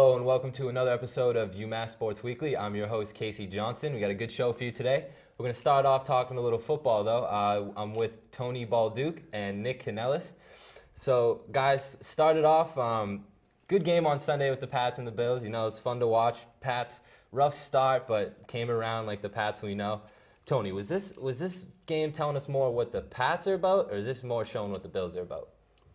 Hello and welcome to another episode of UMass Sports Weekly. I'm your host, Casey Johnson. We got a good show for you today. We're going to start off talking a little football, though. I'm with Tony Bolduc and Nick Canelas. So, guys, started off, good game on Sunday with the Pats and the Bills. You know, it's fun to watch. Pats, rough start, but came around like the Pats we know. Tony, was this game telling us more what the Pats are about, or is this more showing what the Bills are about?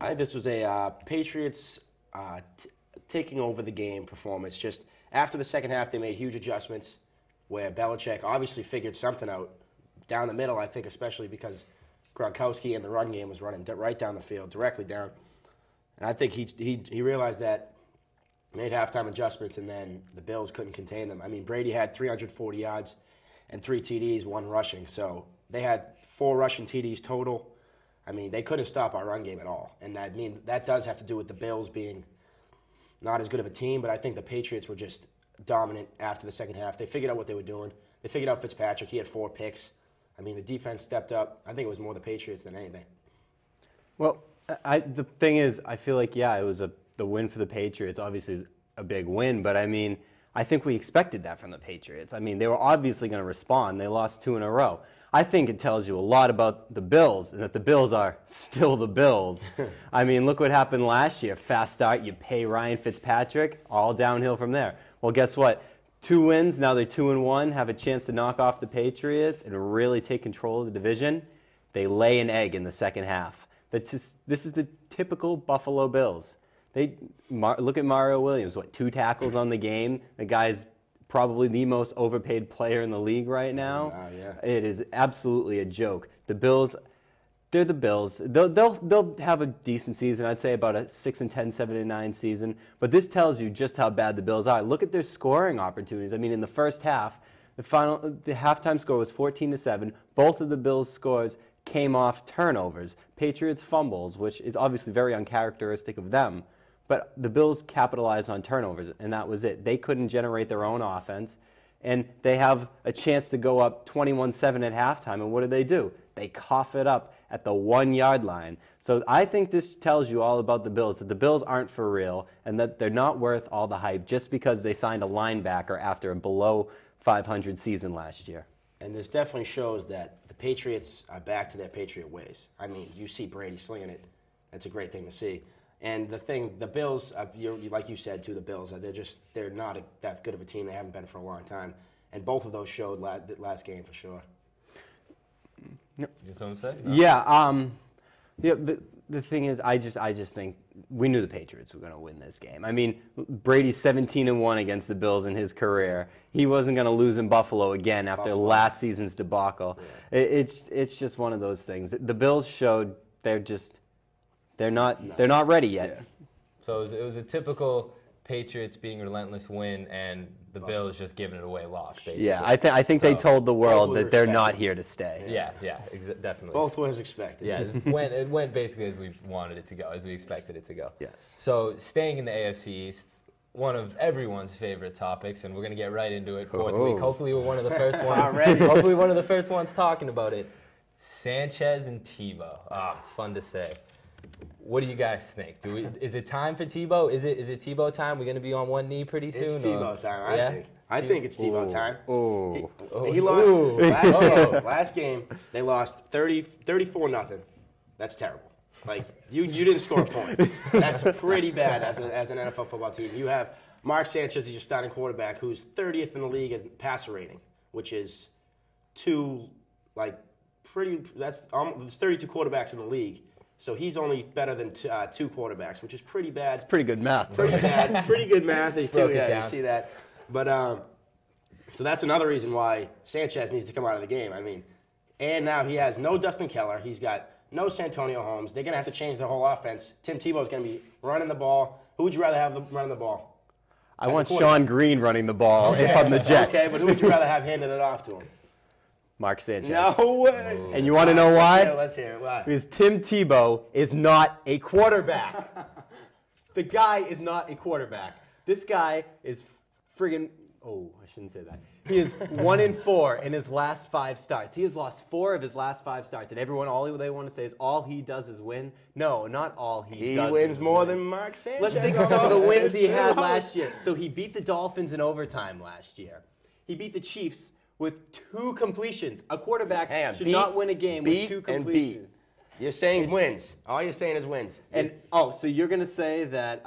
I think this was a Patriots taking over the game performance. Just after the second half, they made huge adjustments where Belichick obviously figured something out down the middle, I think, especially because Gronkowski and the run game was running right down the field, directly down. And I think he realized that, made halftime adjustments, and then the Bills couldn't contain them. I mean, Brady had 340 yards and 3 TDs, 1 rushing. So they had 4 rushing TDs total. I mean, they couldn't stop our run game at all. And I mean, that does have to do with the Bills being not as good of a team, but I think the Patriots were just dominant after the second half. They figured out what they were doing. They figured out Fitzpatrick. He had 4 picks. I mean, the defense stepped up. I think it was more the Patriots than anything. Well, the thing is, I feel like, yeah, it was the win for the Patriots. Obviously, a big win, but I mean, I think we expected that from the Patriots. I mean, they were obviously going to respond. They lost 2 in a row. I think it tells you a lot about the Bills, and that the Bills are still the Bills. I mean, look what happened last year. Fast start, you pay Ryan Fitzpatrick, all downhill from there. Well, guess what? 2 wins, now they're 2-1, have a chance to knock off the Patriots and really take control of the division. They lay an egg in the second half. This is the typical Buffalo Bills. Look at Mario Williams, 2 tackles on the game. The guy's probably the most overpaid player in the league right now. Yeah. It is absolutely a joke. The Bills, they're the Bills. They'll have a decent season. I'd say about a 6-10, 7-9 season. But this tells you just how bad the Bills are. Look at their scoring opportunities. I mean, in the first half, the halftime score was 14-7. Both of the Bills' scores came off turnovers. Patriots fumbles, which is obviously very uncharacteristic of them. But the Bills capitalized on turnovers, and that was it. They couldn't generate their own offense, and they have a chance to go up 21-7 at halftime, and what do? They cough it up at the 1-yard line. So I think this tells you all about the Bills, that the Bills aren't for real, and that they're not worth all the hype just because they signed a linebacker after a below 500 season last year. And this definitely shows that the Patriots are back to their Patriot ways. I mean, you see Brady slinging it. That's a great thing to see. And the Bills, like you said, too, the Bills, they're not that good of a team. They haven't been for a long time. And both of those showed last game for sure. You got something to say? No? Yeah. The thing is, I just think we knew the Patriots were going to win this game. I mean, Brady's 17-1 against the Bills in his career. He wasn't going to lose in Buffalo again after last season's debacle. Yeah. It's just one of those things. The Bills showed they're not ready yet. Yeah. So it was a typical Patriots being relentless win, and the Bills just giving it away lost, basically. Yeah, I think they told the world that they're not here to stay. Yeah, definitely. Both was expected. Yeah, it went basically as we wanted it to go, as we expected it to go. Yes. So staying in the AFC East, one of everyone's favorite topics, and we're going to get right into it. 4th week. Hopefully we're one of the first ones. Hopefully one of the first ones talking about it. Sanchez and Tebow. It's fun to say. What do you guys think? Is it time for Tebow? Is it Tebow time? We're going to be on one knee pretty soon? It's Tebow time, I think it's Tebow time. He lost last game. They lost 34-0. That's terrible. Like, you didn't score a point. That's pretty bad as an NFL football team. You have Mark Sanchez as your starting quarterback, who's 30th in the league in passer rating, which is there's 32 quarterbacks in the league. So he's only better than 2 quarterbacks, which is pretty bad. It's pretty good math. Pretty bad. Pretty good math. You see that. But so that's another reason why Sanchez needs to come out of the game. I mean, and now he has no Dustin Keller. He's got no Santonio Holmes. They're going to have to change their whole offense. Tim Tebow's going to be running the ball. Who would you rather have running the ball? I want Sean Green running the ball from the Jets. Okay, but who would you rather have handing it off to him? Mark Sanchez. No way. And you want to know why? Let's hear it. Why? Because Tim Tebow is not a quarterback. The guy is not a quarterback. This guy is friggin' I shouldn't say that. He is 1-4 in his last 5 starts. He has lost 4 of his last 5 starts, and everyone, all they want to say is all he does is win. No, not all he does. He wins more win. than Mark Sanchez. Let's think of some of the wins he had last year. So he beat the Dolphins in overtime last year. He beat the Chiefs with 2 completions. A quarterback should not win a game with 2 completions. You're saying wins. All you're saying is wins. And so you're going to say that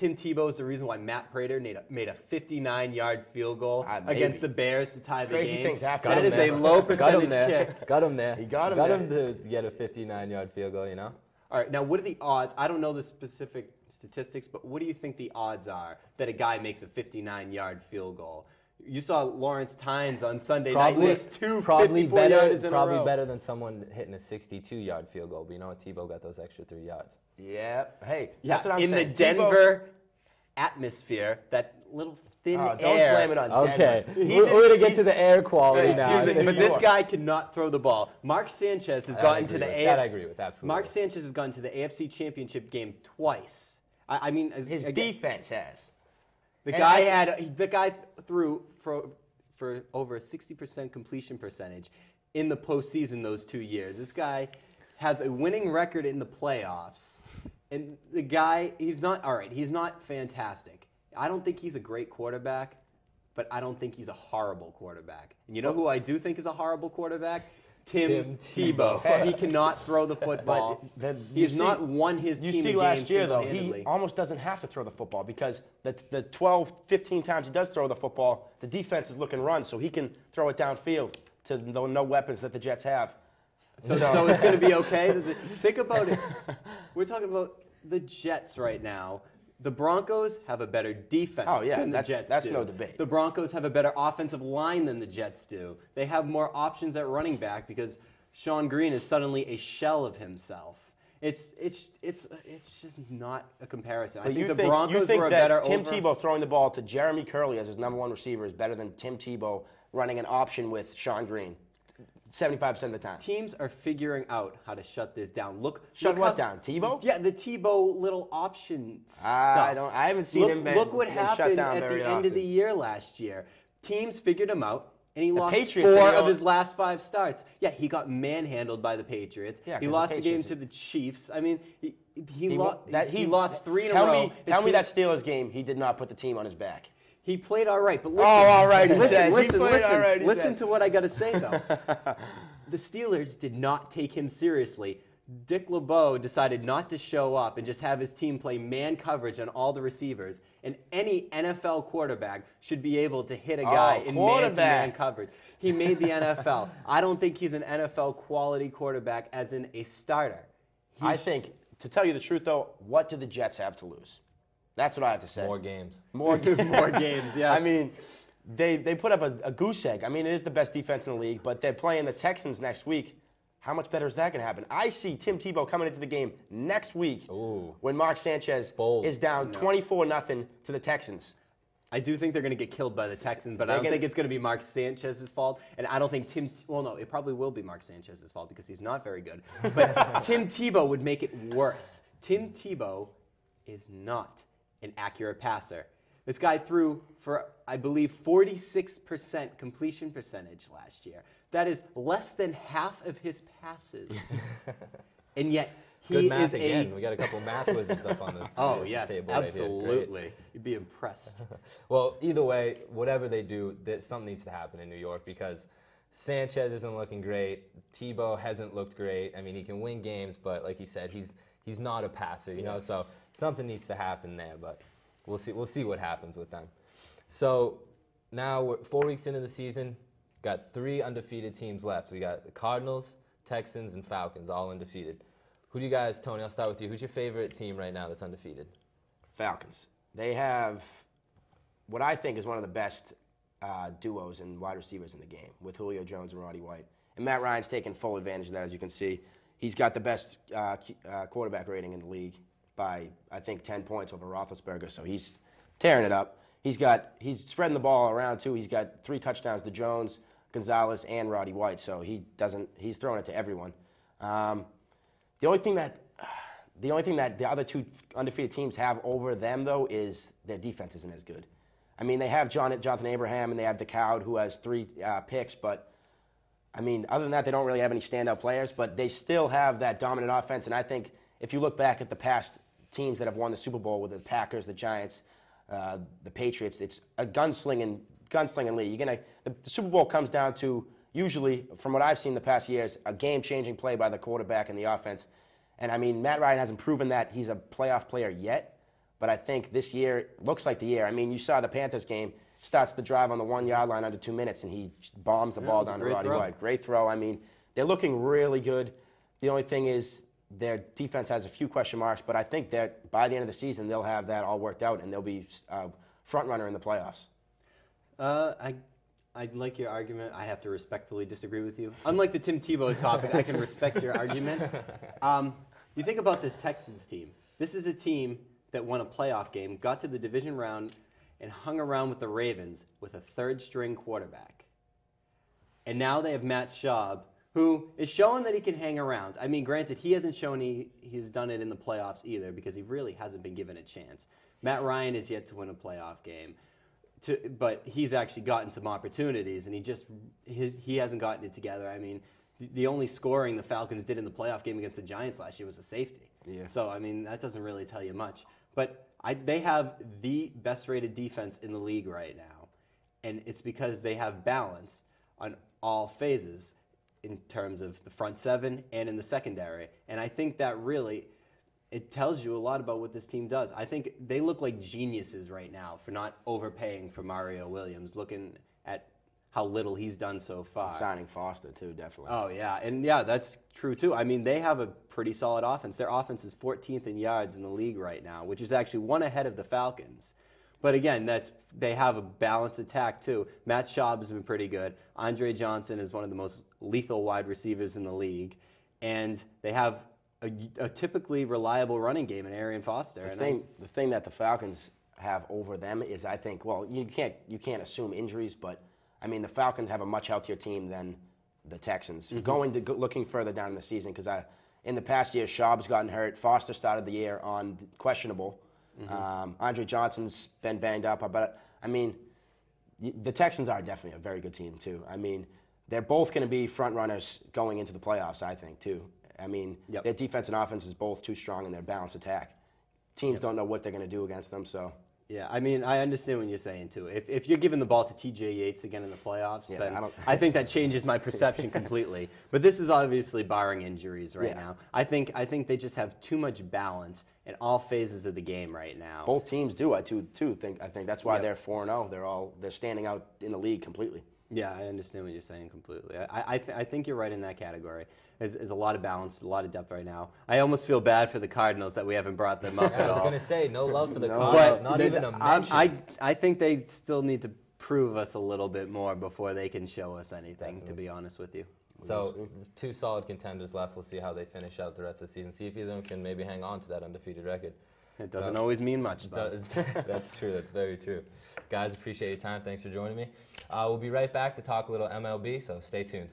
Tim Tebow is the reason why Matt Prater made a 59-yard field goal against the Bears to tie the game. Crazy things happen. That is a low percentage kick. Got him there. He got him to get a 59-yard field goal, you know? All right, now what are the odds? I don't know the specific statistics, but what do you think the odds are that a guy makes a 59-yard field goal? You saw Lawrence Tynes on Sunday night miss 2 54-yarders in a row. Probably better than someone hitting a 62-yard field goal, but you know what? Tebow got those extra 3 yards. Yeah. Hey, that's what I'm saying. In the Denver atmosphere, that little thin air. Don't blame it on Denver. Okay. We're going to get to the air quality now. But this guy cannot throw the ball. Mark Sanchez has gotten to the AFC. That I agree with, absolutely. Mark Sanchez has gone to the AFC Championship game twice. I mean, his defense has. The guy threw for over a 60% completion percentage in the postseason those 2 years. This guy has a winning record in the playoffs, and the guy he's not fantastic. I don't think he's a great quarterback, but I don't think he's a horrible quarterback. And you know who I do think is a horrible quarterback? Tim Tebow. He cannot throw the football. He has not won his team a game. You see last year, though, he almost doesn't have to throw the football because the 12, 15 times he does throw the football, the defense is looking run, so he can throw it downfield to the no weapons that the Jets have. So it's going to be okay? Think about it. We're talking about the Jets right now. The Broncos have a better defense than the Jets do. That's no debate. The Broncos have a better offensive line than the Jets do. They have more options at running back because Sean Green is suddenly a shell of himself. It's just not a comparison. But I think the Broncos were a better Tim Tebow throwing the ball to Jeremy Curley as his #1 receiver is better than Tim Tebow running an option with Sean Green. 75% of the time. Teams are figuring out how to shut this down. Shut what down? Tebow? Yeah, the Tebow little option stuff. I haven't seen him Look what happened at the end of the year last year. Teams figured him out, and he lost 4 of his last 5 starts. Yeah, he got manhandled by the Patriots. Yeah, he lost the game to the Chiefs. I mean, he lost 3 in a row. Tell me that Steelers game, he did not put the team on his back. He played all right, but listen. All right, Listen to what I got to say, though. The Steelers did not take him seriously. Dick LeBeau decided not to show up and just have his team play man coverage on all the receivers. And any NFL quarterback should be able to hit a guy in man-to-man coverage. He made the NFL. I don't think he's an NFL quality quarterback as in a starter. I think, to tell you the truth, though, what do the Jets have to lose? That's what I have to say. More games. More games, yeah. I mean, they put up a goose egg. I mean, it is the best defense in the league, but they're playing the Texans next week. How much better is that going to happen? I see Tim Tebow coming into the game next week when Mark Sanchez is down 24-0 to the Texans. I do think they're going to get killed by the Texans, but I don't think it's going to be Mark Sanchez's fault. And I don't think well, no, it probably will be Mark Sanchez's fault because he's not very good. But Tim Tebow would make it worse. Tim Tebow is not an accurate passer. This guy threw for, I believe, 46% completion percentage last year. That is less than half of his passes. And yet Good math again. We got a couple math wizards up on this table absolutely. Right here. You'd be impressed. Well, either way, whatever they do, something needs to happen in New York because Sanchez isn't looking great. Tebow hasn't looked great. I mean, he can win games, but like he said, he's not a passer, you know. So something needs to happen there, but we'll see. We'll see what happens with them. So now we're 4 weeks into the season. Got 3 undefeated teams left. We got the Cardinals, Texans, and Falcons, all undefeated. Who do you guys, Tony, I'll start with you. Who's your favorite team right now that's undefeated? Falcons. They have what I think is one of the best duos and wide receivers in the game with Julio Jones and Roddy White. And Matt Ryan's taken full advantage of that, as you can see. He's got the best quarterback rating in the league by, I think, 10 points over Roethlisberger, so he's tearing it up. He's spreading the ball around, too. He's got 3 touchdowns to Jones, Gonzalez, and Roddy White, so he's throwing it to everyone. The only thing that the other 2 undefeated teams have over them, though, is their defense isn't as good. I mean, they have Jonathan Abraham and they have DeCowd, who has 3 picks, but I mean, other than that, they don't really have any standout players, but they still have that dominant offense. And I think if you look back at the past teams that have won the Super Bowl, with the Packers, the Giants, the Patriots, it's a gunslinging league. The Super Bowl comes down to, usually, from what I've seen the past years, a game-changing play by the quarterback and the offense. And I mean, Matt Ryan hasn't proven that he's a playoff player yet, but I think this year looks like the year. I mean, you saw the Panthers game. Starts the drive on the 1-yard line under 2 minutes, and he bombs the ball down to Roddy White. Great throw. I mean, they're looking really good. The only thing is their defense has a few question marks, but I think that by the end of the season, they'll have that all worked out, and they'll be front runner in the playoffs. I like your argument. I have to respectfully disagree with you. Unlike the Tim Tebow topic, I can respect your argument. You think about this Texans team. This is a team that won a playoff game, got to the division round, and hung around with the Ravens with a third-string quarterback. And now they have Matt Schaub, who is showing that he can hang around. I mean, granted, he hasn't shown he's done it in the playoffs either, because he really hasn't been given a chance. Matt Ryan is yet to win a playoff game, but he's actually gotten some opportunities, and he hasn't gotten it together. I mean, the only scoring the Falcons did in the playoff game against the Giants last year was a safety. Yeah. So, I mean, that doesn't really tell you much. But they have the best-rated defense in the league right now, and it's because they have balance on all phases in terms of the front seven and in the secondary. And I think that really, it tells you a lot about what this team does. I think they look like geniuses right now for not overpaying for Mario Williams, looking at how little he's done so far. Signing Foster, too, definitely. Oh, yeah. And, yeah, that's true, too. I mean, they have a pretty solid offense. Their offense is 14th in yards in the league right now, which is actually one ahead of the Falcons. But, again, they have a balanced attack, too. Matt Schaub has been pretty good. Andre Johnson is one of the most lethal wide receivers in the league. And they have a typically reliable running game in Arian Foster. The thing that the Falcons have over them is, I think, well, you can't assume injuries, but I mean, the Falcons have a much healthier team than the Texans. Mm-hmm. Looking further down in the season, because in the past year, Schaub's gotten hurt. Foster started the year on questionable. Mm-hmm. Andre Johnson's been banged up. But, I mean, the Texans are definitely a very good team, too. I mean, they're both going to be front runners going into the playoffs, I think, too. I mean, their defense and offense is both too strong in their balanced attack. Teams don't know what they're going to do against them, so. Yeah, I mean, I understand what you're saying, too. If you're giving the ball to T.J. Yates again in the playoffs, then I think that changes my perception completely. But this is obviously barring injuries right now. I think they just have too much balance in all phases of the game right now. Both teams do, I think that's why they're 4-0. They're standing out in the league completely. Yeah, I understand what you're saying completely. I think you're right in that category. There's a lot of balance, a lot of depth right now. I almost feel bad for the Cardinals that we haven't brought them up at all. I was going to say, no love for the Cardinals, not even a mention. I think they still need to prove us a little bit more before they can show us anything, to be honest with you. So, 2 solid contenders left. We'll see how they finish out the rest of the season. See if either of them can maybe hang on to that undefeated record. It doesn't always mean much, though. That's true. That's very true. Guys, appreciate your time. Thanks for joining me. We'll be right back to talk a little MLB, so stay tuned.